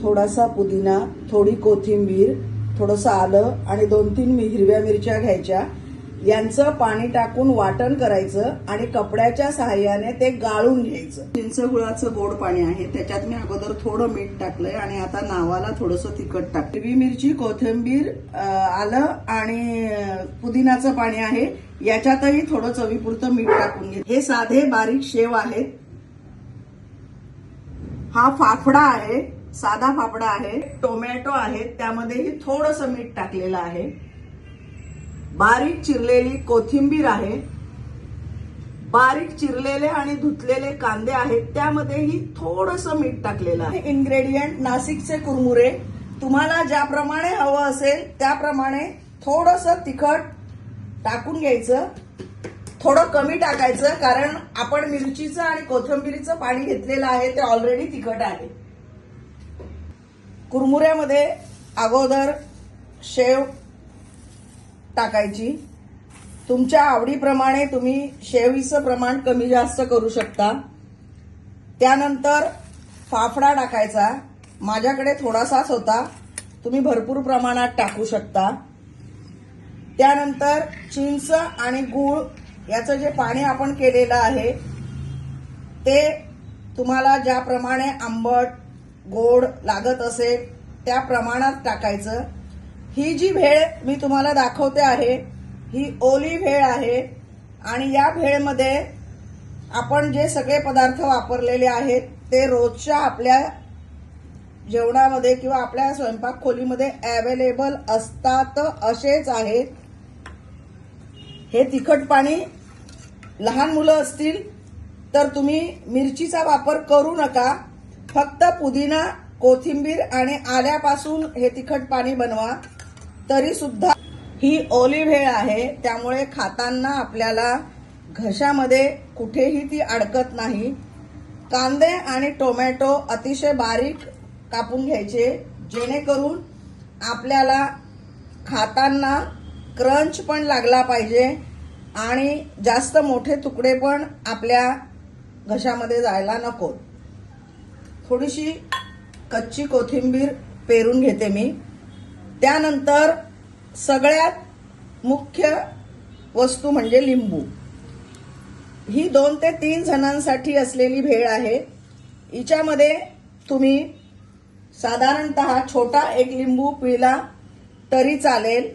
थोडासा पुदिना, थोडी कोथिंबीर, थोडंसं आलं आणि 2-3 हिरव्या मिरच्या घ्यायच्या. यांचं पाणी टाकून वाटण करायचं आणि कपड्याच्या सहाय्याने ते गाळून घ्यायचं. चिंचगुळाचं गोड पाणी आहे, त्याच्यात मी अगोदर थोडं मीठ टाकलंय आणि आता नावाला थोडंसं तिखट टाकलं. हिरवी मिरची, कोथिंबीर, आलं आणि पुदिनाचं पाणी आहे. याच्यातही थोडं चवीपुरतं मीठ टाकून घे. हे साधे बारीक शेव आहेत. हा फाफडा आहे, साधा फाफडा आहे. टोमॅटो आहे, त्यामध्येही थोडंसं मीठ टाकलेलं आहे. बारीक चिरलेली कोथिंबीर आहे. बारीक चिरलेले आणि धुतलेले कांदे आहेत, त्यामध्येही थोडंसं मीठ टाकलेलं आहे. इन्ग्रेडियंट नाशिकचे कुरमुरे. तुम्हाला ज्याप्रमाणे हवं असेल त्याप्रमाणे थोडंसं तिखट टाकून घ्यायचं. थोडं कमी टाकायचं, कारण आपण मिरचीचं आणि कोथिंबीरीचं पाणी घेतलेलं आहे, ते ऑलरेडी तिखट आहे. कुरमुऱ्यामध्ये अगोदर शेव टाकायची. तुमच्या आवडीप्रमाणे तुम्ही शेवीचं प्रमाण कमी जास्त करू शकता. त्यानंतर फाफडा टाकायचा. माझ्याकडे थोडासाच होता, तुम्ही भरपूर प्रमाणात टाकू शकता. त्यानंतर चिंच आणि गूळ याचं जे पाणी आपण केलेलं आहे ते तुम्हाला ज्याप्रमाणे आंबट गोड लागत असेल त्या प्रमाणात टाकायचं. ही जी भेळ मी तुम्हाला दाखवते आहे ही ओली भेळ आहे आणि या भेळमध्ये आपण जे सगळे पदार्थ वापरलेले आहेत ते रोजच्या आपल्या जेवणामध्ये किंवा आपल्या स्वयंपाक खोलीमध्ये अवेलेबल असतात असेच आहेत. हे तिखट पाणी लहान मुलं असतील तर तुम्ही मिरचीचा वापर करू नका. फक्त पुदिना, कोथिंबीर आणि आल्यापासून हे तिखट पाणी बनवा. तरी सुद्धा ही ओली भेळ आहे, त्यामुळे खाताना आपल्याला घशामध्ये कुठेही ती अडकत नाही. कांदे आणि टोमॅटो अतिशय बारीक कापून घ्यायचे, जेणेकरून आपल्याला खाताना क्रंच पण लागला पाहिजे आणि जास्त मोठे तुकडे पण आपल्या घशामध्ये जायला नको. थोडीशी कच्ची कोथिंबीर पेरून घेते मी. त्यानंतर सगळ्यात मुख्य वस्तू म्हणजे लिंबू. ही 2 ते 3 जणांसाठी असलेली भेळ आहे. हिच्यामध्ये तुम्ही साधारणतः छोटा एक लिंबू पिळला तरी चालेल.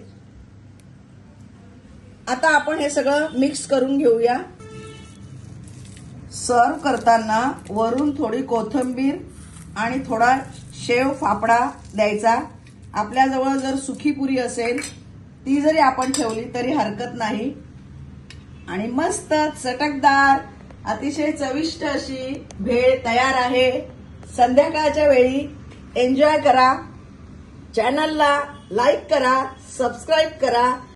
आता आपण हे सगळं मिक्स करून घेऊया. सर्व करताना वरून थोडी कोथिंबीर आणि थोडा शेव फाफडा द्यायचा. आपल्याजवळ जर सुकी पुरी असेल ती जरी आपण ठेवली तरी हरकत नाही. आणि मस्त चटकदार अतिशय चविष्ट अशी भेळ तयार आहे. संध्याकाळच्या वेळी एन्जॉय करा. चॅनलला लाईक करा, सबस्क्राईब करा.